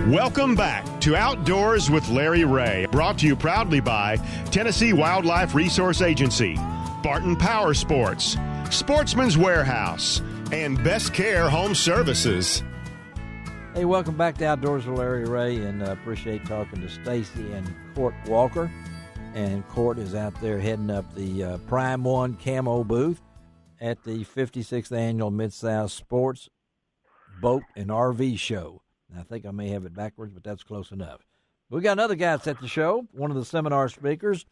Welcome back to Outdoors with Larry Ray, brought to you proudly by Tennessee Wildlife Resource Agency, Barton Power Sports, Sportsman's Warehouse, and Best Care Home Services. Hey, welcome back to Outdoors with Larry Ray, and appreciate talking to Stacy and Court Walker. And Court is out there heading up the Prime One Camo booth at the 56th Annual Mid-South Sports Boat and RV Show. I think I may have it backwards, but that's close enough. We got another guy that's at the show, one of the seminar speakers,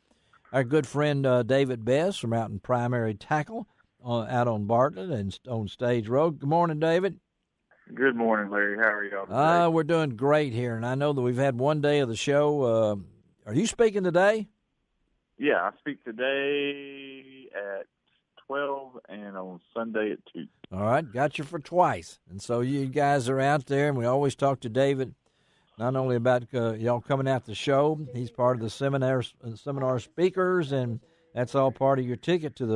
our good friend David Best from out in Primary Tackle out on Bartlett and on Stage Road. Good morning, David. Good morning, Larry. How are y'all today? We're doing great here, and I know that we've had one day of the show. Are you speaking today? Yeah, I speak today at 12 and on Sunday at 2. All right, got you for twice. And so you guys are out there, and we always talk to David not only about y'all coming out the show. He's part of the seminar speakers, and that's all part of your ticket to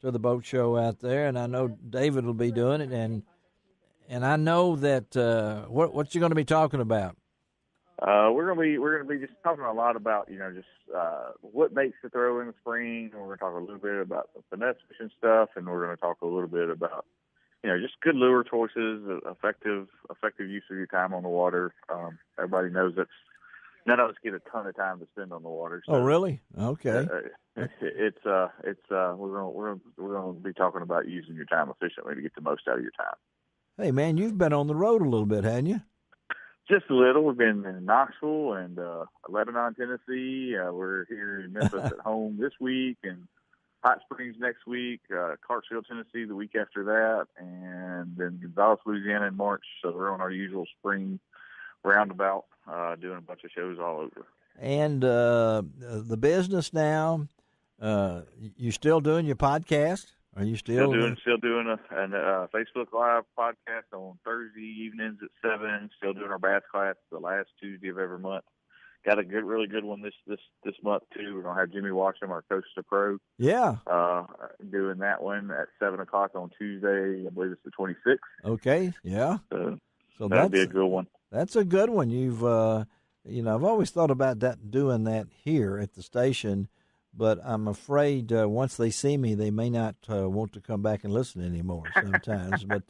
the boat show out there. And I know David will be doing it, and I know that what you going to be talking about. We're gonna be just talking a lot about what makes the throw in the spring, and we're gonna talk a little bit about the finesse fishing stuff, and we're gonna talk a little bit about just good lure choices, effective use of your time on the water. Everybody knows that none of us get a ton of time to spend on the water. So, oh, really? Okay. We're gonna be talking about using your time efficiently to get the most out of your time. Hey, man, you've been on the road a little bit, haven't you? Just a little. We've been in Knoxville and Lebanon, Tennessee. We're here in Memphis at home this week, and Hot Springs next week, Clarksville, Tennessee the week after that, and then Gonzales, Louisiana in March. So we're on our usual spring roundabout, doing a bunch of shows all over. And the business now, you still doing your podcast? Are you still doing a Facebook Live podcast on Thursday evenings at 7. Still doing our bass class the last Tuesday of every month. Got a really good one this month too. We're gonna have Jimmy Washam, our coach to pro. Yeah. Doing that one at 7:00 on Tuesday. I believe it's the 26th. Okay. Yeah. So that'd be a good one. That's a good one. You've I've always thought about doing that here at the station. But I'm afraid once they see me, they may not want to come back and listen anymore sometimes. But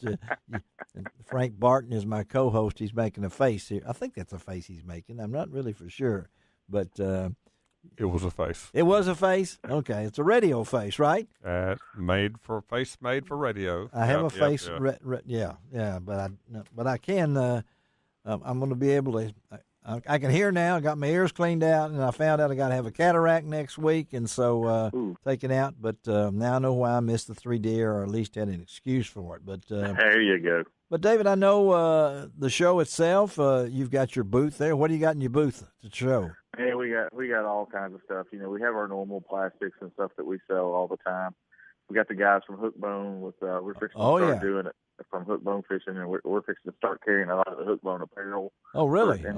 Frank Barton is my co-host. He's making a face here. I think that's a face he's making. I'm not really for sure. But it was a face. It was a face? Okay. It's a radio face, right? Made for radio. I have a face. Yeah. But I can. I'm going to be able to. I can hear now. I got my ears cleaned out, and I found out I got to have a cataract next week, and so taken out. But now I know why I missed the 3 deer, or at least had an excuse for it. But there you go. But David, I know the show itself. You've got your booth there. What do you got in your booth to show? Yeah, we got all kinds of stuff. We have our normal plastics and stuff that we sell all the time. We got the guys from Hookbone with we're fixing to start doing it from Hookbone Fishing, and we're fixing to start carrying a lot of the Hookbone apparel. Oh, really? In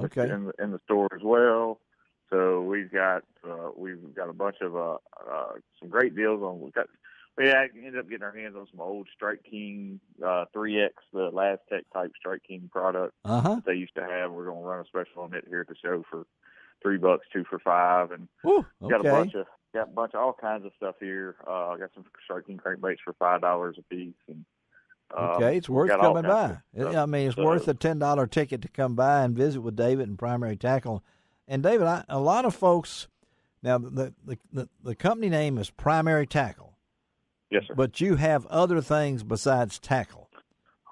in the store as well. So we've got a bunch of some great deals on. We ended up getting our hands on some old Strike King 3X, the Last Tech type Strike King product that they used to have. We're going to run a special on it here at the show for $3, 2 for $5, and got a bunch of all kinds of stuff here. I got some Strike King crankbaits for $5 a piece, and it's worth coming by. I mean, it's worth a $10 ticket to come by and visit with David in Primary Tackle. And David, a lot of folks now the company name is Primary Tackle. Yes, sir. But you have other things besides tackle.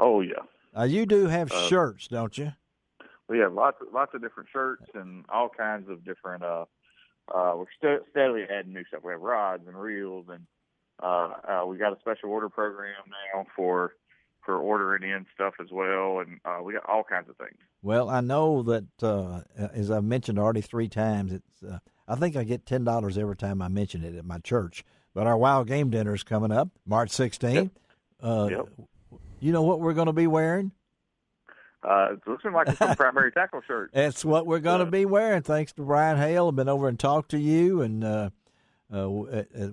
Oh yeah. You do have shirts, don't you? We have lots of different shirts and all kinds of different. We're steadily adding new stuff. We have rods and reels, and we got a special order program now for ordering in stuff as well, and we got all kinds of things. Well, I know that as I've mentioned already 3 times, it's I think I get $10 every time I mention it at my church. But our Wild Game Dinner is coming up March 16th. Yep. You know what we're going to be wearing? It's looking like some Primary Tackle shirt. That's what we're going to be wearing. Thanks to Brian Hale. I've been over and talked to you, and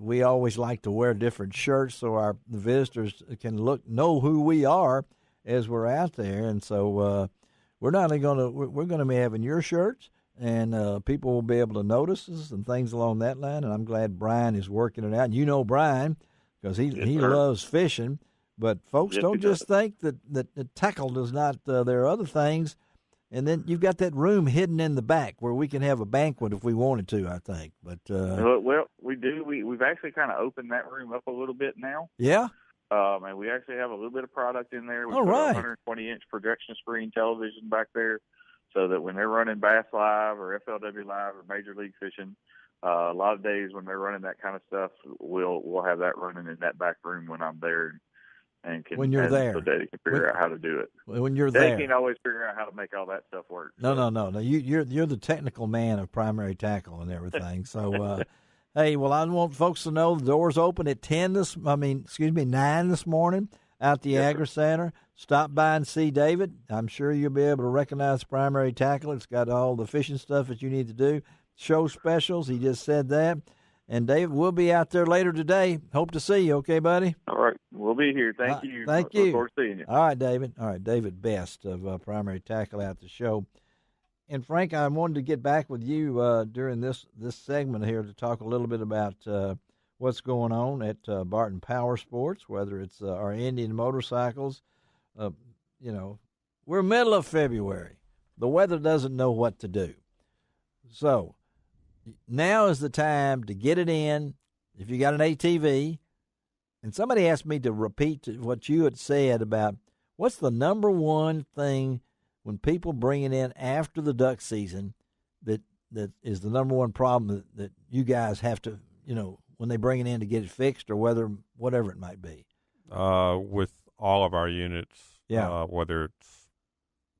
we always like to wear different shirts so the visitors can know who we are as we're out there. And so we're not only going to we're going to be having your shirts, and people will be able to notice us and things along that line. And I'm glad Brian is working it out. And you know Brian because he loves fishing. But folks, don't just think that tackle does not. There are other things. And then you've got that room hidden in the back where we can have a banquet if we wanted to, I think. But well, we do. We've actually kind of opened that room up a little bit now. Yeah. And we actually have a little bit of product in there. We put a 120-inch projection screen television back there so that when they're running Bass Live or FLW Live or Major League Fishing, a lot of days when they're running that kind of stuff, we'll have that running in that back room when I'm there. And when you're there, so Daddy can figure out how to do it. When you're Daddy there, can't always figure out how to make all that stuff work. No. You're the technical man of primary tackle and everything. So, hey, well, I want folks to know the doors open at 9 this morning out the Agri Center. Stop by and see David. I'm sure you'll be able to recognize primary tackle. It's got all the fishing stuff that you need to do. Show specials. He just said that. And, David, we'll be out there later today. Hope to see you. Okay, buddy? All right. We'll be here. Thank you. Thank you. Look forward to seeing you. All right, David. All right, David Best of Primary Tackle out the show. And, Frank, I wanted to get back with you during this segment here to talk a little bit about what's going on at Barton Power Sports, whether it's our Indian motorcycles. We're middle of February. The weather doesn't know what to do. So now is the time to get it in. If you got an ATV, and somebody asked me to repeat what you had said about what's the number one thing when people bring it in after the duck season that is the number one problem that you guys have to, when they bring it in to get it fixed or whatever it might be? With all of our units, whether it's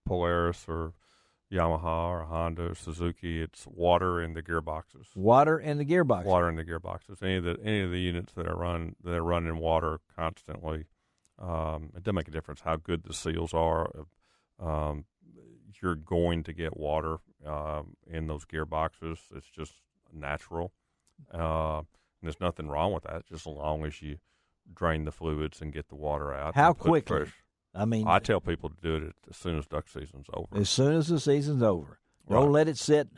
Polaris or Yamaha or Honda or Suzuki, it's water in the gearboxes. Water in the gearboxes. Water in the gearboxes. Any of the units that are running water constantly, it doesn't make a difference how good the seals are. You're going to get water in those gearboxes. It's just natural. And there's nothing wrong with that, just as long as you drain the fluids and get the water out. How quickly? I tell people to do it as soon as duck season's over. As soon as the season's over. Right. Don't let it sit.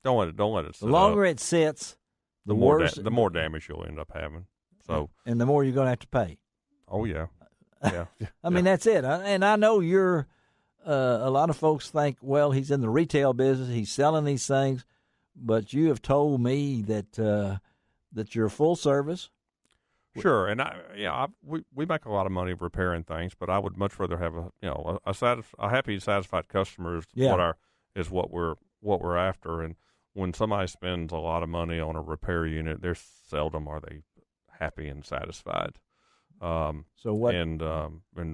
Don't let it sit. The longer it sits, the worse. The more damage you'll end up having. So, and the more you're going to have to pay. Oh, yeah. Yeah. I mean, that's it. And I know you're a lot of folks think, well, he's in the retail business. He's selling these things. But you have told me that you're full service. Sure, and we make a lot of money repairing things, but I would much rather have a happy, satisfied customer is what we're after. And when somebody spends a lot of money on a repair unit, they're seldom are they happy and satisfied. And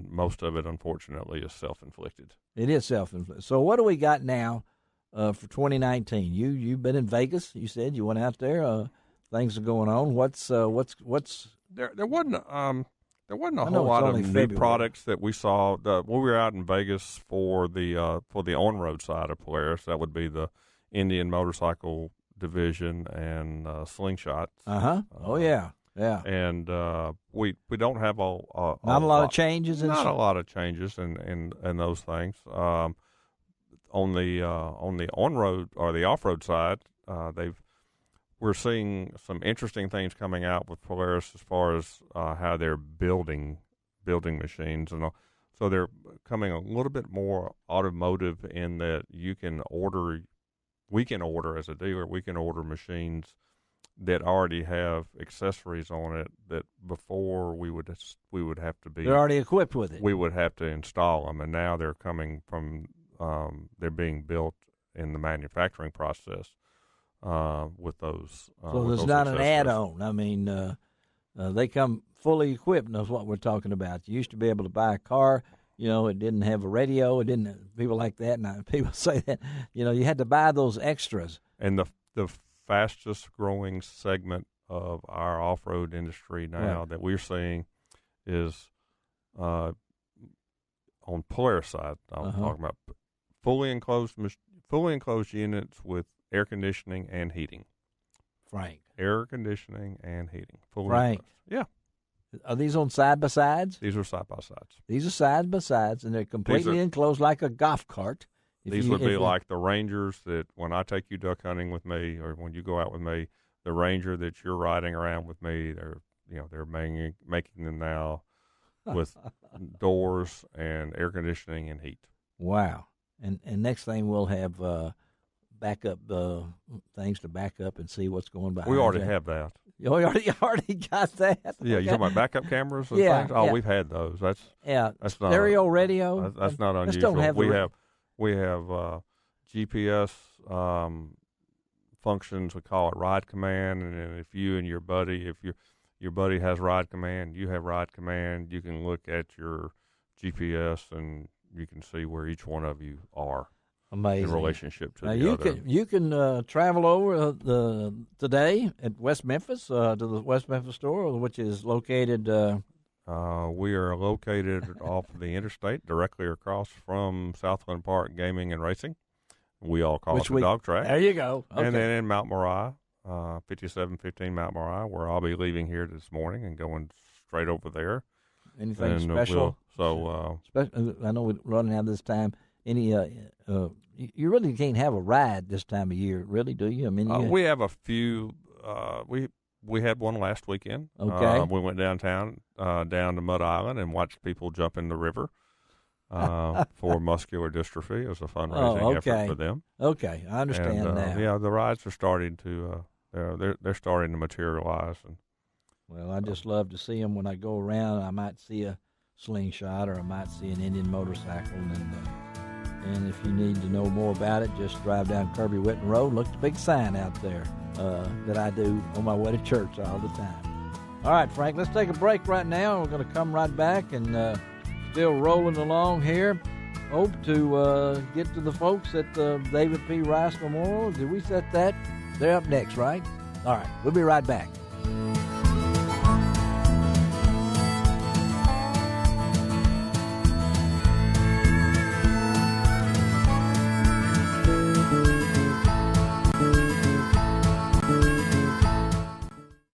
most of it, unfortunately, is self-inflicted. It is self-inflicted. So what do we got now for 2019? You've been in Vegas. You said you went out there. Things are going on. What's There wasn't a whole lot of new products that we saw. When we were out in Vegas for the on-road side of Polaris, that would be the Indian motorcycle division and Slingshot. Oh yeah. And we don't have a lot of changes. Not a lot of changes in those things. On the on-road or the off-road side, we're seeing some interesting things coming out with Polaris as far as how they're building machines, and so they're coming a little bit more automotive in that we can order as a dealer, we can order machines that already have accessories on it that before we would have to be. They're already equipped with it. We would have to install them, and now they're coming from they're being built in the manufacturing process. With those. So there's not an add-on. I mean, they come fully equipped. Knows what we're talking about. You used to be able to buy a car. It didn't have a radio. It didn't have people like that. And people say that. You had to buy those extras. And the fastest growing segment of our off-road industry now that we're seeing is on Polaris side. I'm talking about fully enclosed units with air conditioning and heating. Frank. Air conditioning and heating. Frank. Yeah. Are these on side-by-sides? These are side-by-sides. These are side-by-sides, and they're completely enclosed like a golf cart. These would be like the Rangers that when I take you duck hunting with me, or when you go out with me, the Ranger that you're riding around with me, they're making them now with doors and air conditioning and heat. Wow. And next thing we'll have backup things to back up and see what's going by. We already have that. You already got that? Yeah, okay. You talking about backup cameras and things? Oh, we've had those. That's not stereo radio. That's not unusual. Don't have we have GPS functions. We call it ride command, and if you and your buddy, if your buddy has ride command, you have ride command, you can look at your GPS and you can see where each one of you are. Amazing. In relationship to now the other. You can travel over today at West Memphis to the West Memphis store, which is located. We are located off the interstate, directly across from Southland Park Gaming and Racing. We all call it the dog track. There you go. Okay. And then in Mount Moriah, 5715 Mount Moriah, where I'll be leaving here this morning and going straight over there. Anything special? I know we're running out of this time. Any you really can't have a ride this time of year, really, do you? I mean, we have a few. We had one last weekend. Okay, we went downtown, down to Mud Island, and watched people jump in the river for muscular dystrophy. It was a fundraising effort for them. Okay, I understand now. Yeah, the rides are starting to they're starting to materialize. And well, I just love to see them when I go around. I might see a slingshot, or I might see an Indian motorcycle, and if you need to know more about it, just drive down Kirby Whitten Road. Look at the big sign out there that I do on my way to church all the time. All right, Frank, let's take a break right now. We're going to come right back and still rolling along here. Hope to get to the folks at the David P. Rice Memorial. Did we set that? They're up next, right? All right, we'll be right back.